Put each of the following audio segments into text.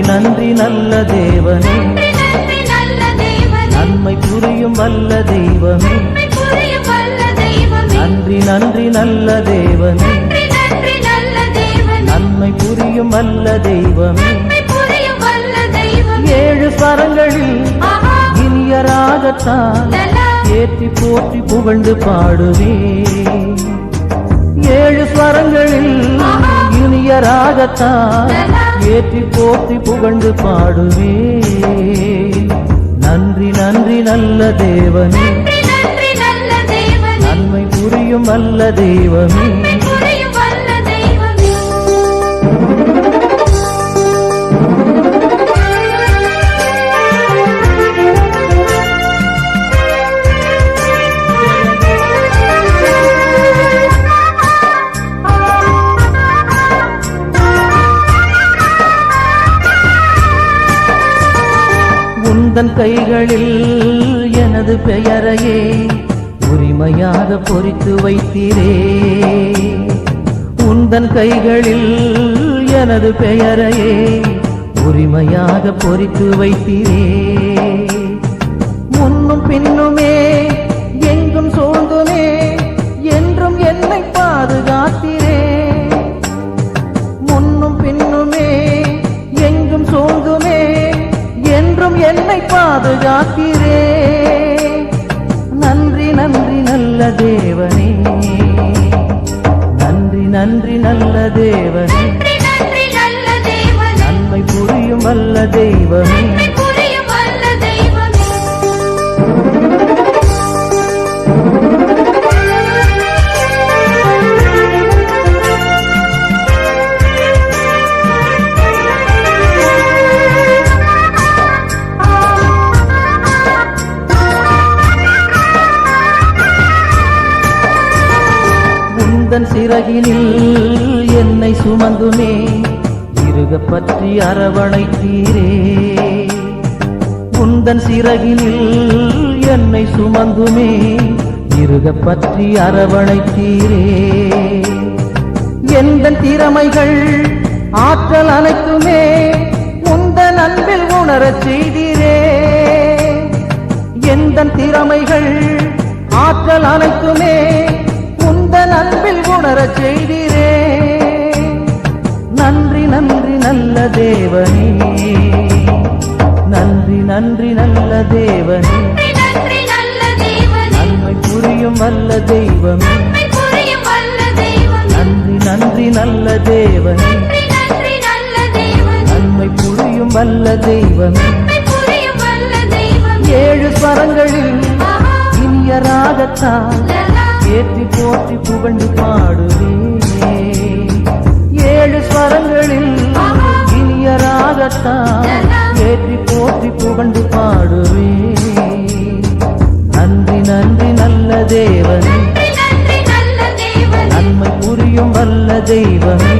நன்றி நல்ல தேவனே, நன்மை புரியும் வல்ல தெய்வமே. நன்றி நன்றி நல்ல தேவனே, நன்மை புரியும் வல்ல தெய்வமே. ஏழு ஸ்வரங்களில் இனிய ராகத்தால் ஏற்றி போற்றி புகழ்ந்து பாடுவே. ஏழு ஸ்வரங்களில் இனிய ராகத்தால் ஏற்றி போற்றி புகழ்ந்து பாடுவே. நன்றி நன்றி நல்ல தேவனே, நன்மை புரியும் வல்ல தெய்வமே. உந்தன் கைகளில் எனது பெயரையே உரிமையாக பொறித்து வைத்தீரே. உந்தன் கைகளில் எனது பெயரையே உரிமையாக பொறித்து வைத்தீரே. முன்னும் பின்னுமே எங்கும் சூழ்ந்துமே என்றும் என்னை பாதுகாத்தீரே. முன்னும் பின்னுமே எங்கும் சூழ்ந்துமே என்றும் என்னை பாதுகாத்தீரே. நன்றி நன்றி நல்ல தேவனே, நன்றி நன்றி நல்ல தேவனே. நன்மை புரியும் வல்ல தெய்வமே. உந்தன் சிறகினில் என்னை சுமந்துமே இருக பற்றி அரவணைத்தீரே. உந்தன் சிறகினில் என்னை சுமந்துமே இருக பற்றி அரவணைத்தீரே. எந்தன் திறமைகள் ஆற்றல் அனைத்துமே உந்தன் அன்பில் உணரச் செய்தீரே. எந்தன் திறமைகள் ஆற்றல் அனைத்துமே உந்தன் அன்பில் உணரச் செய்தீரே. நன்றி நன்றி நல்ல தேவனே, நன்றி நன்றி நல்ல தேவனே. நன்மை புரியும் வல்ல தெய்வமே. நன்றி நன்றி நல்ல தேவனே, நன்மை புரியும் வல்ல தெய்வமே. ஏழு ஸ்வரங்களில் இனிய ராகத்தால் ஏற்றி போற்றி புகழ்ந்து பாடுவே. ஏழு ஸ்வரங்களில் இனிய ராகத்தால் ஏற்றி போற்றி புகழ்ந்து பாடுவே. நன்றி நன்றி நல்ல தேவனே, நன்மை புரியும் வல்ல தெய்வமே.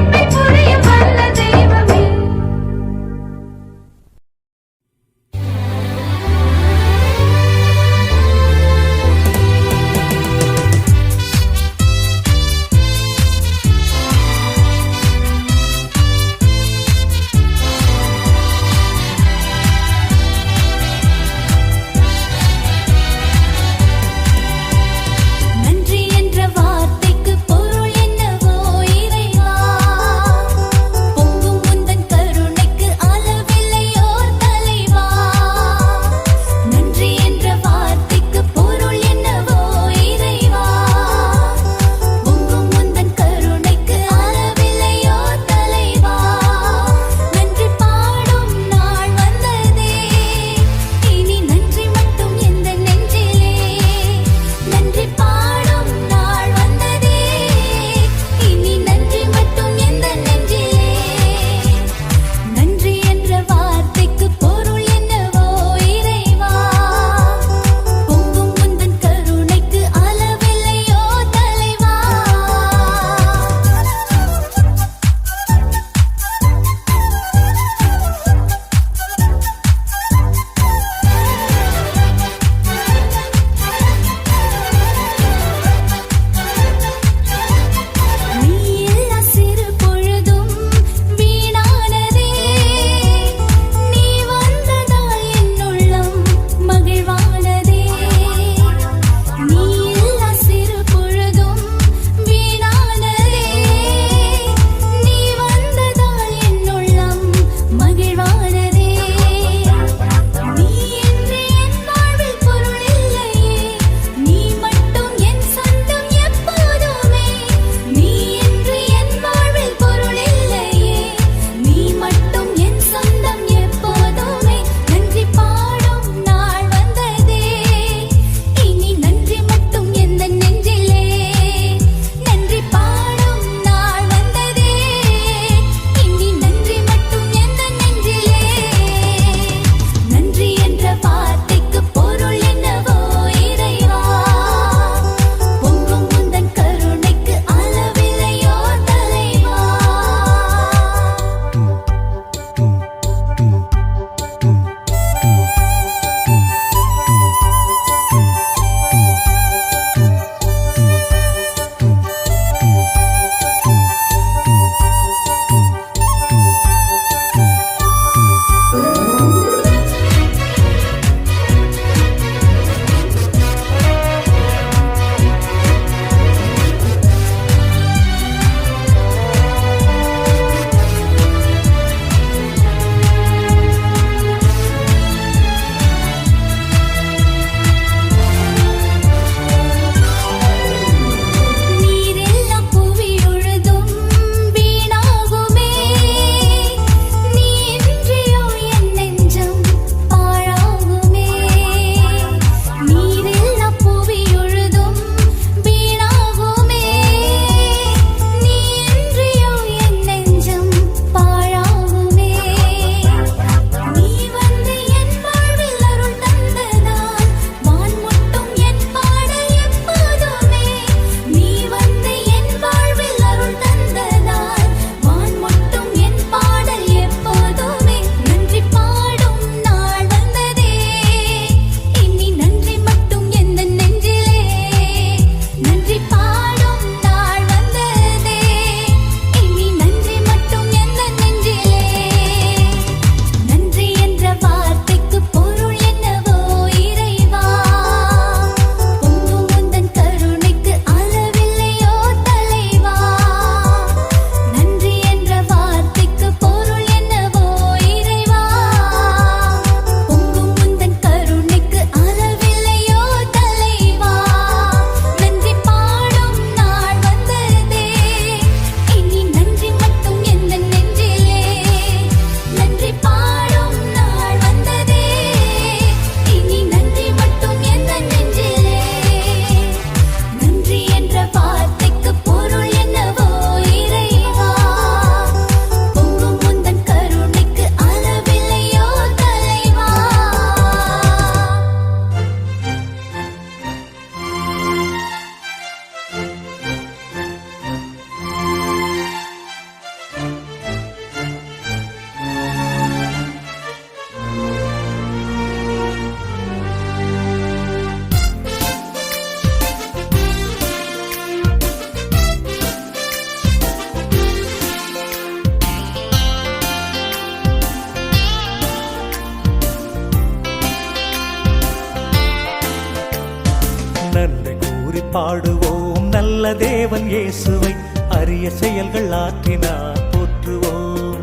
பாடுவோம் நல்ல தேவன் இயேசுவை, அரிய செயல்கள் ஆற்றினார் போற்றுவோம்.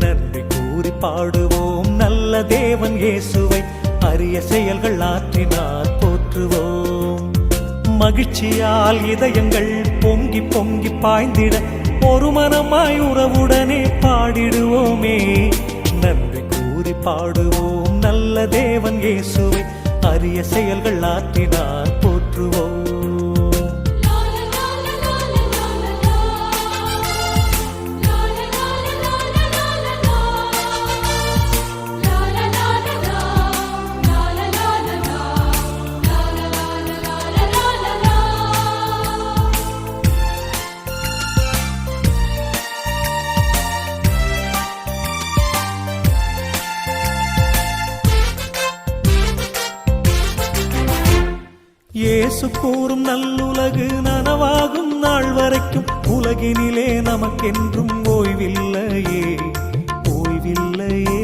நன்றி கூறி பாடுவோம் நல்ல தேவன் இயேசுவை, அரிய செயல்கள் ஆற்றினார் போற்றுவோம். மகிழ்ச்சியால் இதயங்கள் பொங்கி பொங்கி பாய்ந்திட ஒரு மனமாய் உறவுடனே பாடிடுவோமே. நன்றி கூறி பாடுவோம் நல்ல தேவன் இயேசுவை, அரிய செயல்கள் ஆற்றினார் போற்றுவோம். இயேசு கூறும் நல்லுலகு நனவாகும் நாள் வரைக்கும் உலகினிலே நமக்கென்றும் ஓய்வில்லையே, ஓய்வில்லையே.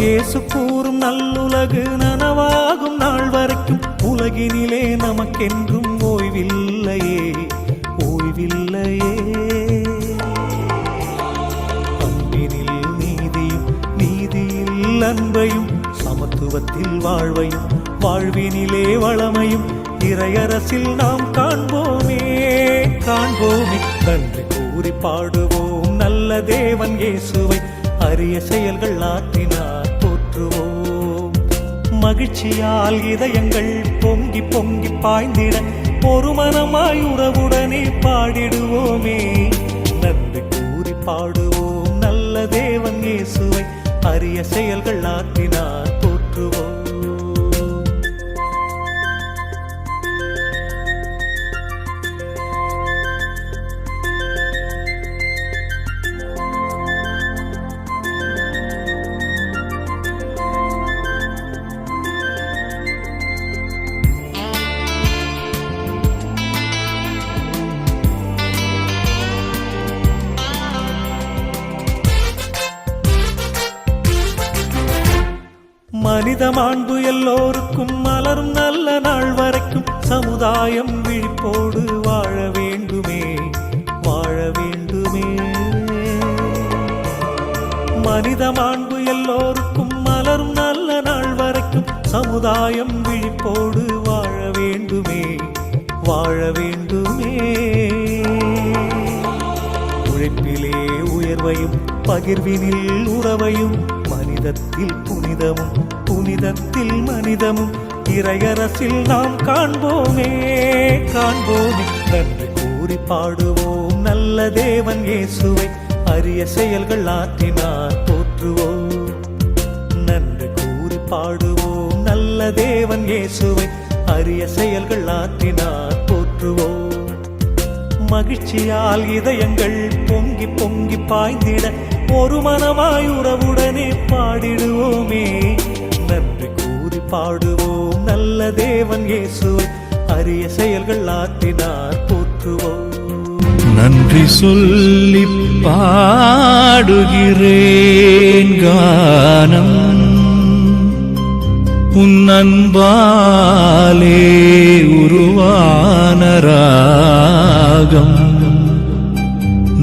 இயேசு கூறும் நல்லுலகு நனவாகும் நாள் வரைக்கும் உலகினிலே நமக்கென்றும் ஓய்வில்லையே, ஓய்வில்லையே. அன்பினில் நீதியும், நீதியில் அன்பையும், சமத்துவத்தில் வாழ்வையும், வாழ்வினிலே வளமையும் இறையரசில் நாம் காண்போமே, காண்போமே. நன்றி கூறி பாடுவோம் நல்ல தேவன் இயேசுவை, அரிய செயல்கள் ஆற்றினார் போற்றுவோம். மகிழ்ச்சியால் இதயங்கள் பொங்கி பொங்கி பாய்ந்திட ஒரு மனமாய் உறவுடனே பாடிடுவோமே. நன்றி கூறி பாடுவோம் நல்ல தேவன் இயேசுவை, அரிய செயல்கள் ஆற்றினார் போற்றுவோம். மனித மாண்பு எல்லோருக்கும் மலரும் நல்ல நாள் வரைக்கும் சமுதாயம் விழிப்போடு வாழ வேண்டுமே, வாழ வேண்டுமே. மனித மாண்பு எல்லோருக்கும் மலரும் நல்ல நாள் வரைக்கும் சமுதாயம் விழிப்போடு வாழ வேண்டுமே, வாழ வேண்டுமே. உழைப்பிலே உயர்வையும் பகிர்வினில் உறவையும், மனிதத்தில் புனிதமும் புனிதத்தில் மனிதமும் இறையரசில் நாம் காண்போமே, காண்போமே. நன்றி கூறி பாடுவோம் நல்ல தேவன் இயேசுவை, அரிய செயல்கள் ஆற்றினார் போற்றுவோம். நன்றி கூறி பாடுவோம் நல்ல தேவன் இயேசுவை, அரிய செயல்கள் ஆற்றினார் போற்றுவோம். மகிழ்ச்சியால் இதயங்கள் பொங்கி பொங்கி பாய்ந்திட ஒரு மனமாய் உறவுடனே பாடிடுவோமே. நன்றி கூறி பாடுவோம் நல்ல தேவன் இயேசுவை, அரிய செயல்கள் ஆற்றினார் போற்றுவோம். நன்றி சொல்லி பாடுகிறேன் கானம், உன் அன்பாலே உருவான ராகம்.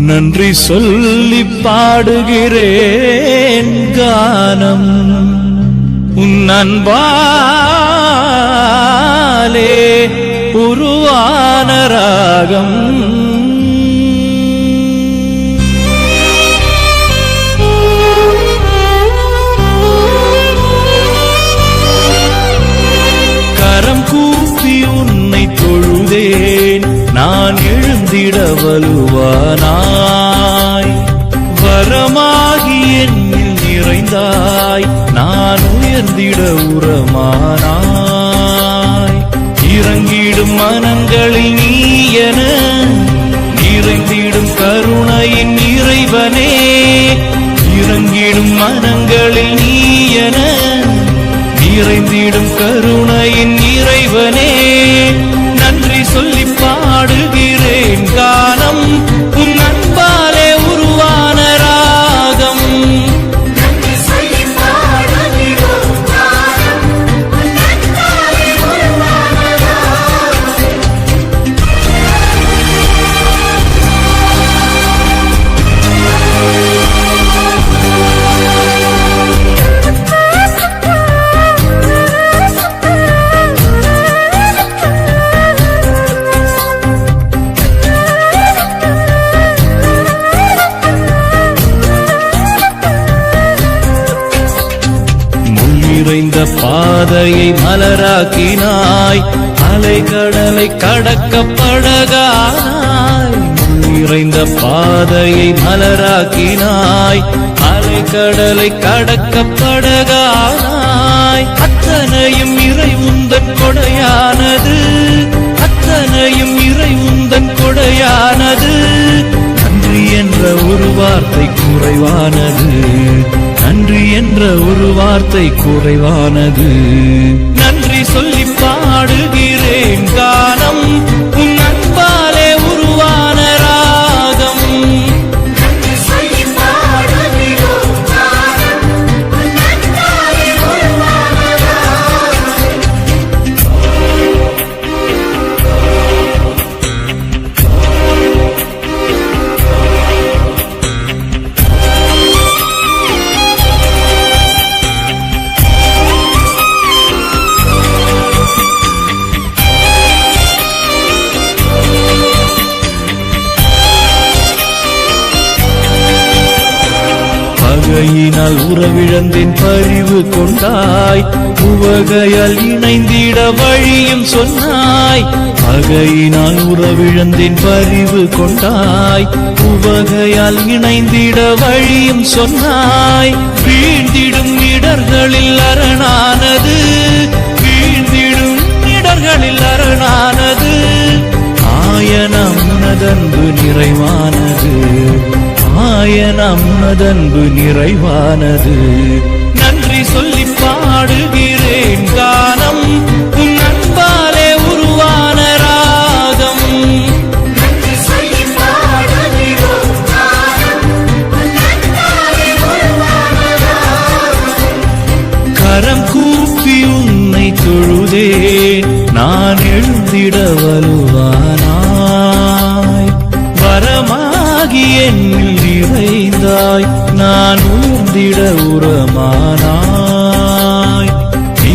நன்றி சொல்லி பாடுகிறேன் கானம், உன் அன்பாலே உருவான ராகம். கரம் கூப்பி உன்னை தொழுதேன், நான் எழுந்திட வலுவானாய். வரமாகி என்னில் நிறைந்தாய், நான் உயர்ந்திட உரமானாய். இறங்கிடும் மனங்களில் நீ என நிறைந்திடும் கருணையின் இறைவனே. இறங்கிடும் மனங்களில் நீ என நிறைந்திடும் கருணையின் இறைவனே. நன்றி சொல்லி பாடுகிறேன் கானம், உன் அன்பாலே உருவான ராகம். நன்றி சொல்லி பாடுகிறோம் கானம், உன் அன்பாலே உருவான நிறைந்த பாதையை மலராக்கினாய் அலைகடலை கடக்க படகானாய் நிறைந்த பாதையை மலராக்கினாய் அலைகடலை கடக்க படகானாய் அத்தனையும் இறை உந்தன் கொடையானது அத்தனையும் இறை உந்தன் கொடையானது நன்றி என்ற ஒரு வார்த்தை குறைவானது நன்றி என்ற ஒரு வார்த்தை குறைவானது நன்றி சொல்லி பாடுகிறேன் கானம் உன் அன்பாலே உருவான ராகம் பகையினால் உறவிழந்தேன் பரிவு கொண்டாய் உவகையால் இணைந்திட வழியும் சொன்னாய் பகையினால் உறவிழந்தேன் பரிவு கொண்டாய் உவகையால் இணைந்திட வழியும் சொன்னாய் வீழ்ந்திடும் இடர்களில் அரணானது வீழ்ந்திடும் இடர்களில் அரணானது ஆயனம் உனதன்பு நிறைவானது ஆயனம் உனதன்பு நிறைவானது நன்றி சொல்லி பாடுகிறேன் கானம் உன் அன்பாலே உருவான ராகம் கரம் கூப்பி உன்னை தொழுதேன் நான் எழுந்திட வலுவானாய் வரமாகி என்னில் நிறைந்தாய் நான் உயர்ந்திட உரமானாய்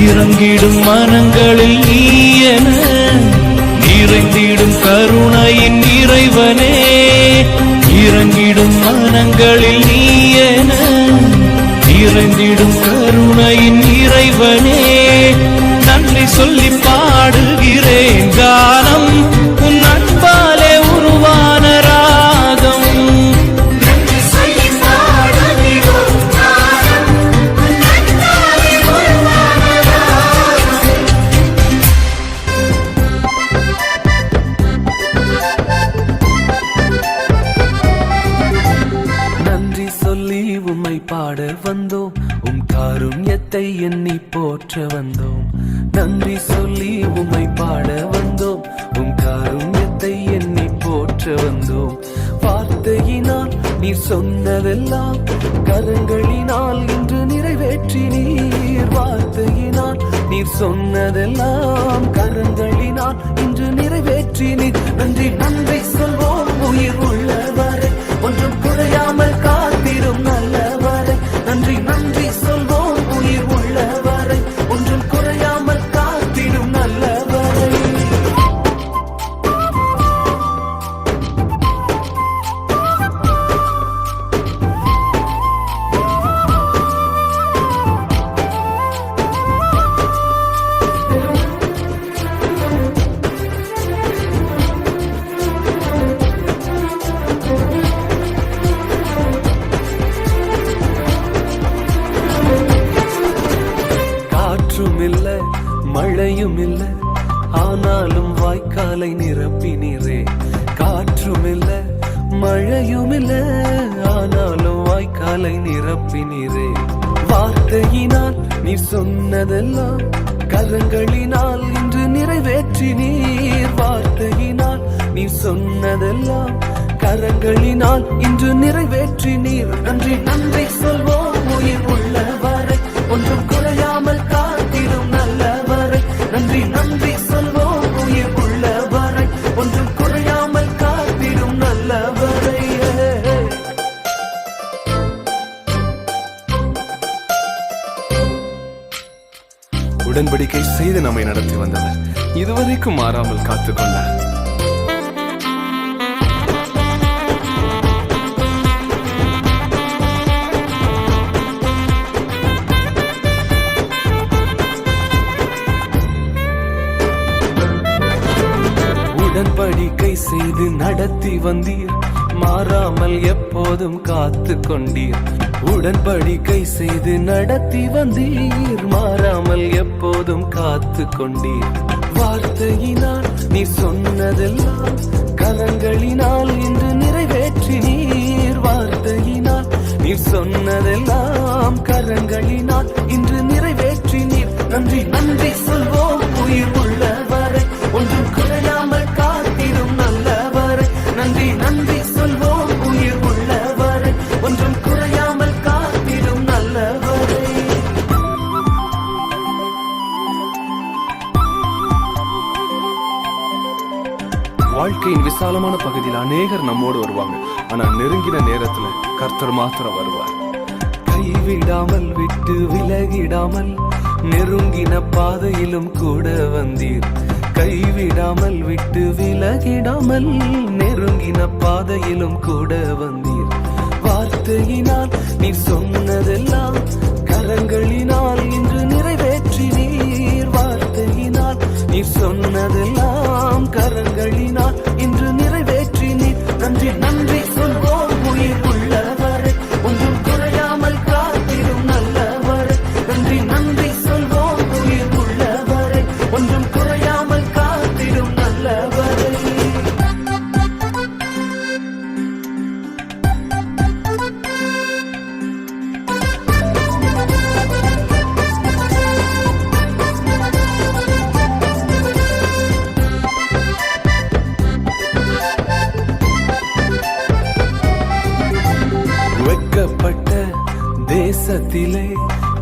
இறங்கிடும் மனங்களில் நீ என நிறைந்திடும் கருணையின் இறைவனே இறங்கிடும் மனங்களில் நீ என நிறைந்திடும் கருணையின் இறைவனே நன்றி சொல்லி பாடுகிறேன் கானம் உன் அன்பாலே உருவான ராகம் நன்றி சொல்லி உம்மை பாட வந்தோம் உம் காருண்யத்தை எண்ணி போற்ற வந்தோம் நன்றி சொல்லி உம்மை பாட வந்தோம் உம் காருண்யத்தை எண்ணி போற்ற வந்தோம் வார்த்தையினால் நீர் சொன்னதெல்லாம் கரங்களினால் இன்று நிறைவேற்றி நீர் வார்த்தையினால் நீர் சொன்னதெல்லாம் கரங்களினால் இன்று நிறைவேற்றி நீர் நன்றி நன்றி சொல்வோம் உயிர் உள்ளவரை ஒன்றும் குறையாமல் காத்திரும் நல்லவரை நன்றி நன்றி சொல்வோம் உயிர் உள்ளவரை ஒன்றும் குறையாமல் காத்திடும் நல்லவரை காற்றுமில்ல மழையுமில்ல ஆனாலும் வாய்க்காலை நிரப்பினீரே காற்றுமில்ல மழையுமில்ல ஆனாலும் வாய்க்காலை நிரப்பினீரே வார்த்தையினால் நீ சொன்னதெல்லாம் கரங்களினால் இன்று நிறைவேற்றி நீர் வார்த்தையினால் நீ சொன்னதெல்லாம் கரங்களினால் இன்று நிறைவேற்றி நீர் நன்றி நன்றி சொல்வோம் உயிர் உள்ளவரை ஒன்றும் குறையாமல் காத்திடும் நல்லவரை நன்றி நன்றி சொல்வோம் உயிர் உள்ளவரை ஒன்றும் குறையாமல் காத்திடும் நல்லவரை உடன்படிக்கை செய்து நம்மை நடத்தி வந்தவர் இதுவரைக்கும் மாறாமல் காத்துக்கொண்டார். செய்து நடத்தி வந்தீர், மாறாமல் எப்போதும் காத்து கொண்டீர். உடன்படிக்கை செய்து நடத்தி வந்தீர், மாறாமல் எப்போதும் காத்து கொண்டீர். வார்த்தையினால் நீ சொன்னதெல்லாம் கரங்களினால் இன்று நிறைவேற்றினீர். வார்த்தையினால் நீ சொன்னதெல்லாம் கரங்களினால் இன்று நிறைவேற்றினீர். நன்றி நன்றி சொல்வோம் உயிர் உள்ளவரை, ஒன்றும் குறையாமல் காத்திடும் நல்லவரை. நன்றி நன்றி சொல்வோம் உயிர் உள்ளவரை, ஒன்றும் குறையாமல் காத்திடும் நல்லவரை. வாழ்க்கையின் விசாலமான பகுதியில் அநேகர் நம்மோடு வருவாங்க, ஆனா நெருங்கின நேரத்துல கர்த்தர் மாத்திரம் வருவார். கைவிடாமல் விட்டு விலகிடாமல் நெருங்கின பாதையிலும் கூட வந்தீர். கைவிடாமல் விட்டு விலகிடாமல் நெருங்கின பாதையிலும் கூட வந்தீர். வார்த்தையினால் நீ சொன்னதெல்லாம் கரங்களினால் இன்று நிறைவேற்றினீர். வார்த்தையினால் நீ சொன்னதெல்லாம் கரங்களினால் இன்று நிறைவேற்றினீர். நன்றி நன்றி சொல்வோம் உயிர் உள்ளவரை, ஒன்றும் குறையாமல் காத்திடும் நல்லவரை. நன்றி நன்றி சொல்வோம் உயிர் உள்ளவரை, ஒன்றும் குறையாமல் காத்திடும் நல்லவரை. வெட்கப்பட்ட தேசத்திலே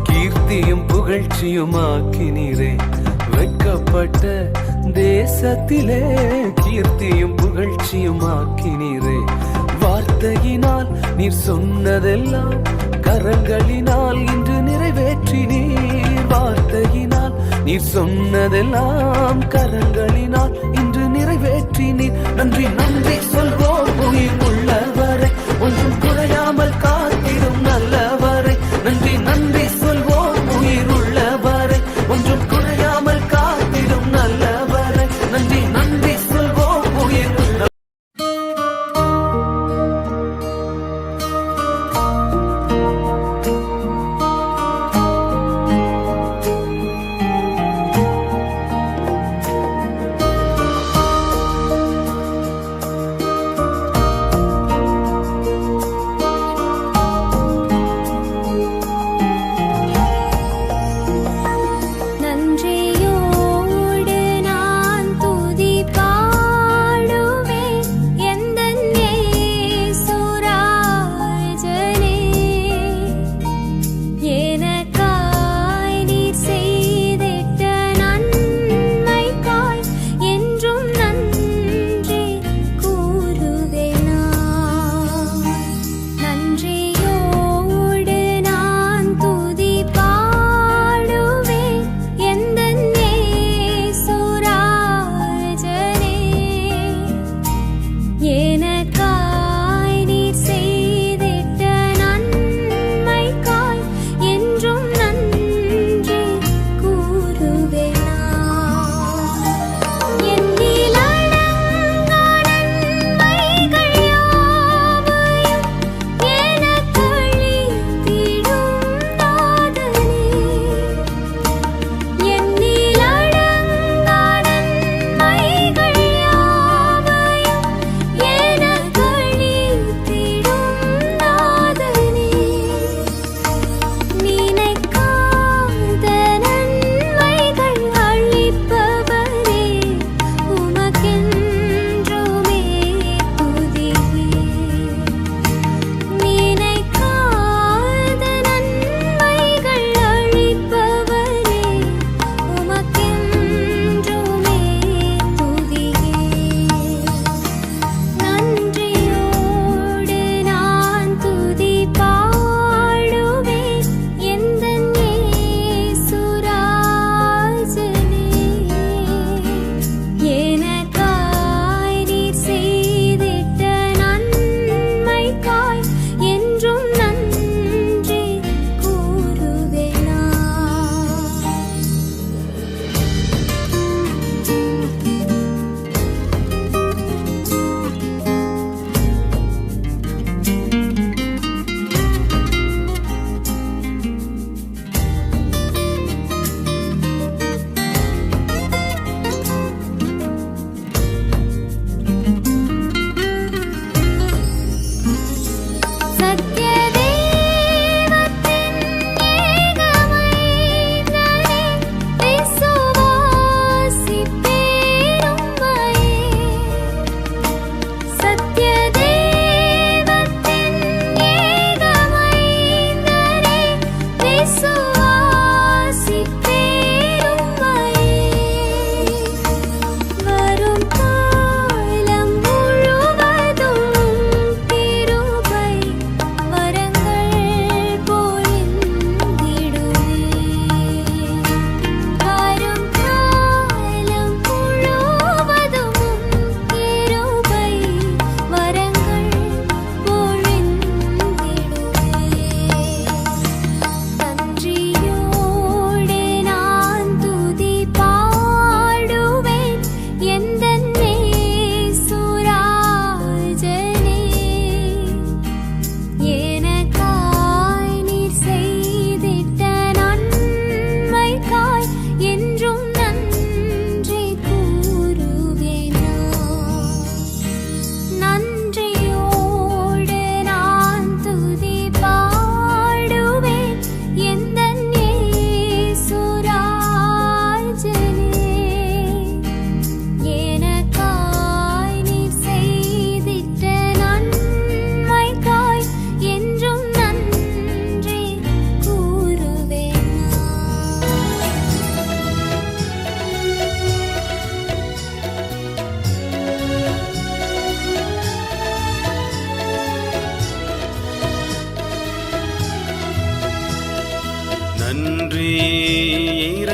கீர்த்தியும் புகழ்ச்சியும் ஆக்கினீரே. வெட்கப்பட்ட தேசத்திலே கீர்த்தியும் புகழ்ச்சியும் ஆக்கினீரே. வார்த்தையினால் நீர் சொன்னதெல்லாம் கரங்களினால் இன்று நிறைவேற்றினீர். வார்த்தையினால் நீர் சொன்னதெல்லாம் கரங்களினால் இன்று நிறைவேற்றினீர். நன்றி நன்றி சொல்வோம் உயிர் உள்ளவரை, ஒன்றும் குறையாமல் காத்திடும் நல்லவரை. நன்றி நன்றி சொல்வோம் உயிர் உள்ளவரை, ஒன்றும் குறையாமல் காத்திடும் நல்லவரை. நன்றி நன்றி சொல்வோம் உயிர் உள்ள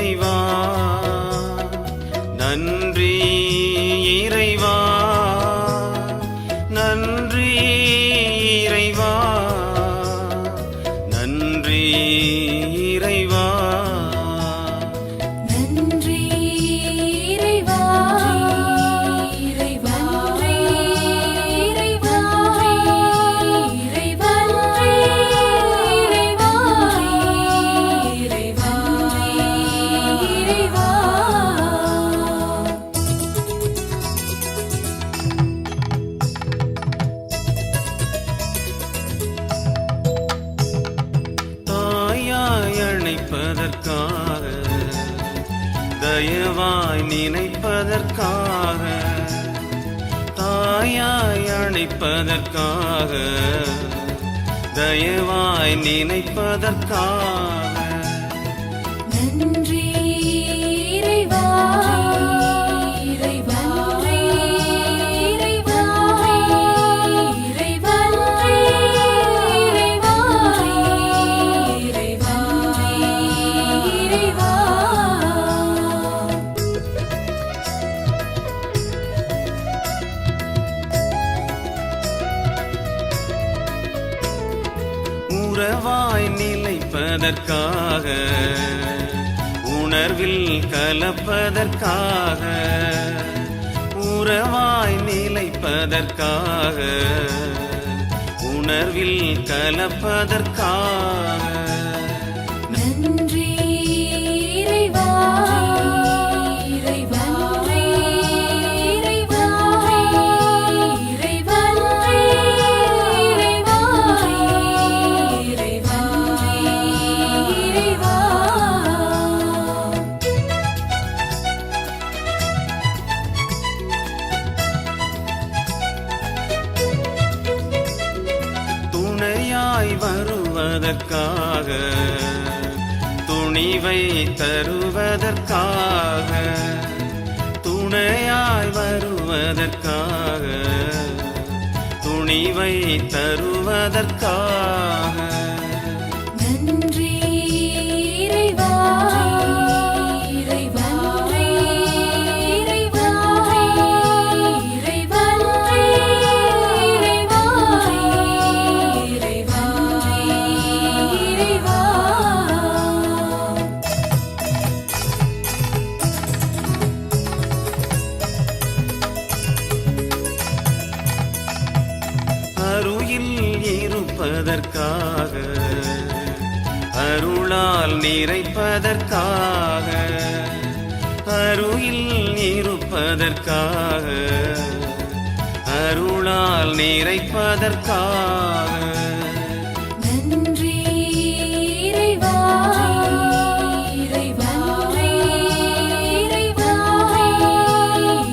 இறைவா நன்றி இறைவா நன்றி இறைவா நன்றி இறைவா நன்றி இறைவா இறைவா இறைவா இறைவா இறைவா இறைவா இறைவா தாயாய் அணைப்பதற்காக தயவாய் நினைப்பதற்காக தாயாய் அணைப்பதற்காக தயவாய் நினைப்பதற்காக நன்றி இறைவா இறைவா இறைவா இறைவா இறைவா இறைவா இறைவா உறவாய் நிலைப்பதற்காக உணர்வில் கலப்பதற்காக உறவாய் நிலைப்பதற்காக உணர்வில் கலப்பதற்காக நன்றி இறைவா இறைவா இறைவா இறைவா இறைவா இறைவா இறைவா துணையாய் வருவதற்காக துணிவை தருவதற்காக துணையாய் வருவதற்காக துணிவை தருவதற்காக நன்றி இறைவா இறைவா இறைவா இறைவா இறைவா இறைவா இறைவா அருகில் இருப்பதற்காக அருளால் நிறைப்பதற்காக அருகில் இருப்பதற்காக அருளால் நிறைப்பதற்காக நன்றி இறைவா இறைவா இறைவா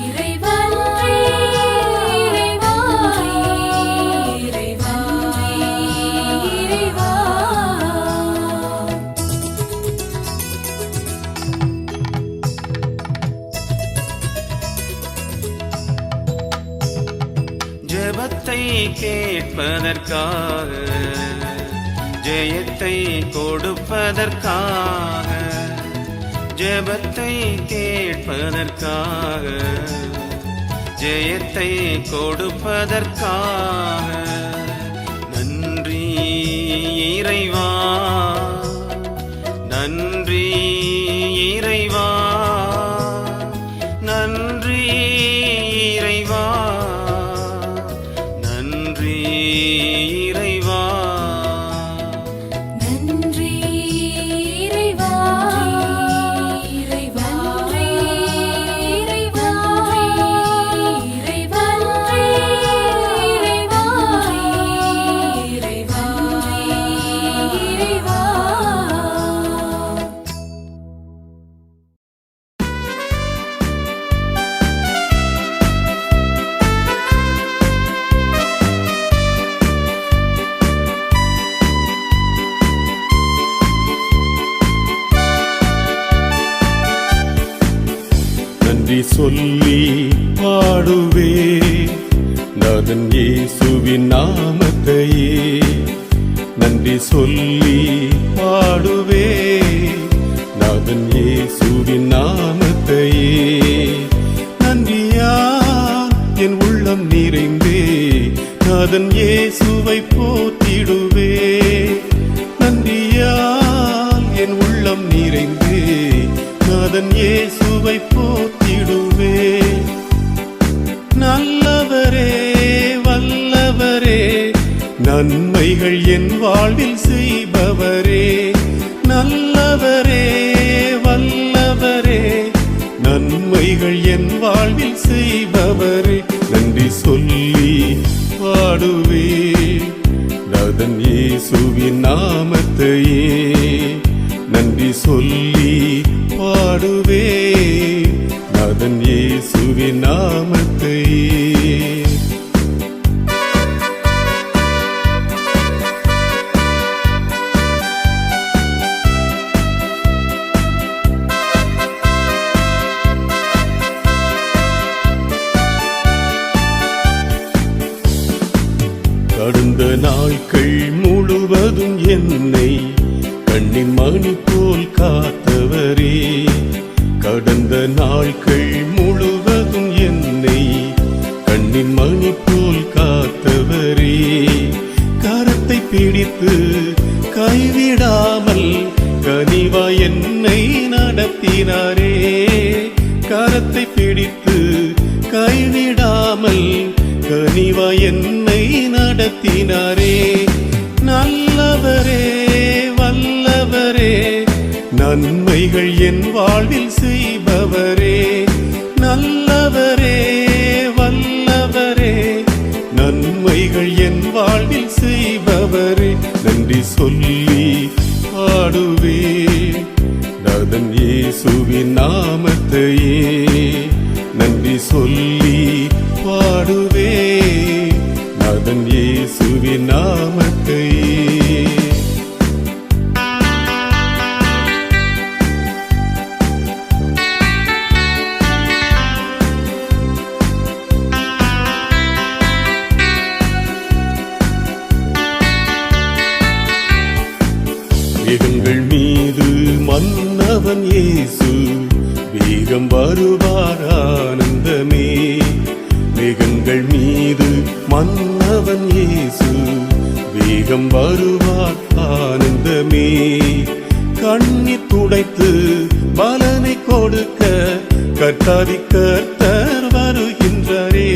இறைவா இறைவா இறைவா இறைவா ஜெபத்தை கேட்பதற்காக ஜெயத்தை கொடுப்பதற்காக ஜெபத்தை கேட்பதற்காக ஜெயத்தை கொடுப்பதற்காக நன்றி இறைவா நன்றி இறைவா நன்றி இறைவா நன்றி இறைவா நன்றி இறைவா இறைவா இறைவா இறைவா இறைவா இறைவா இறைவா நன்றி சொல்லி பாடுவே நாதன் இயேசுவின் நாமத்தையே நன்றி சொல்லி பாடுவே நாதன் இயேசு இயேசுவின் நாமத்தையே நன்றியா என் உள்ளம் நிறைந்தே நாதன் இயேசுவை போற்றிடுவே நன்றியால் என் உள்ளம் நிறைந்தே நாதன் இயேசுவை போற்றிடுவே நல்லவரே வல்லவரே நன்மைகள் என் வாழ்வில் செய்பவரே நல்லவரே வல்லவரே நன்மைகள் என் வாழ்வில் செய்பவரே நன்றி சொல்லி பாடுவே நாதன் இயேசுவின் நாமத்தையே நன்றி சொல்லி பாடுவே நாதன் இயேசுவின் நாமத்தையே கடந்த நாட்கள் முழுவதும் என்னை கண்ணின் மணி போல் காத்தவரே கடந்த நாட்கள் முழுவதும் என்னை கண்ணின் மணி போல் காத்தவரே கரத்தை பிடித்து கைவிடாமல் கனிவா என்னை நடத்தினாரே கரத்தை பிடித்து கைவிடாமல் கனிவா என்னை நடத்தினாரே நல்லவரே வல்லவரே நன்மைகள் என் வாழ்வில் செய்பவரே நல்லவரே வல்லவரே நன்மைகள் என் வாழ்வில் செய்பவரே நன்றி சொல்லி பாடுவே நாதன் இயேசுவின் நாமத்தையே நன்றி சொல்லி பாடுவே நாதன் இயேசுவின் நாமத்தையே மேகங்கள் மீது மன்னவன் இயேசு வேகம் வருவார் ஆனந்தமே மேகங்கள் மீது மன்னவன் இயேசு வேகம் வருவார் ஆனந்தமே கண்ணி துடைத்து பலனை கொடுக்க கர்த்தாதி கர்த்தர் வருகின்றாரே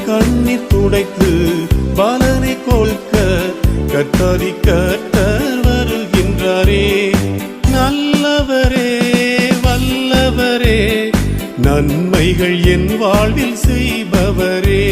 கண்ணி துடைத்து பலனை கொடுக்க கர்த்தாதி கர்த்தர் வருகின்றாரே நல்லவரே வல்லவரே நன்மைகள் என் வாழ்வில் செய்பவரே